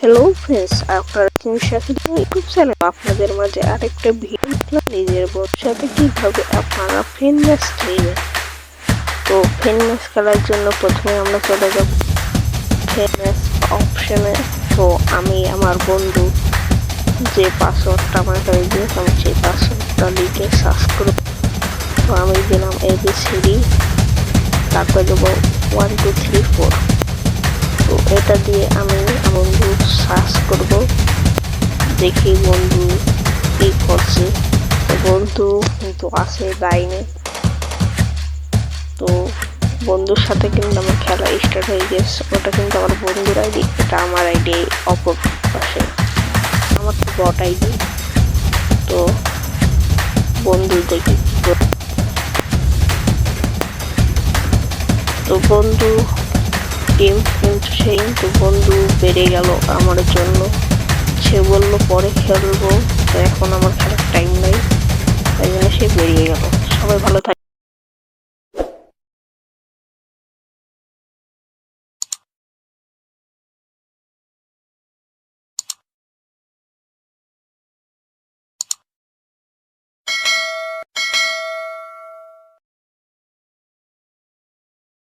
Hello friends, আপনারা Shakil YouTube channel আপনাদের মাঝে আরেকটা ভিডিও নিজের বন্ধুর সাথে কিভাবে আপনারা ফ্রেন্ড ম্যাচ খেলবেন। তো ফ্রেন্ড ম্যাচ খেলার জন্য প্রথমে আমরা চলে যাব ফ্রেন্ড ম্যাচ অপশনে। তো আমি আমার বন্ধু যে পাসওয়ার্ডটা আমাকে দিয়েছে আমি সেই পাসওয়ার্ডটা লিখে সার্চ করব। তো আমি দিলাম ABCD, তারপরে দেবো 1 2 3 4। তো এটা দিয়ে আমি বন্ধু সার্চ করব, দেখি বন্ধু কি করছে। তো বন্ধু কিন্তু আছে লাইনে। তো বন্ধুর সাথে কিন্তু আমার খেলা স্টার্ট হয়ে গেছে। ওটা কিন্তু আমার বন্ধুর আইডি, এটা আমার আইডি অপর পাশে, আমার তো বট আইডি। তো বন্ধু দেখি তো বন্ধু টিম কিন্তু সেই তো বন্ধু বেড়ে গেল আমার জন্য। সে বললো পরে খেলবো, তো এখন আমার খেলার টাইম নাই, তাই জন্য সে বেরিয়ে গেল। সবাই ভালো থাকে।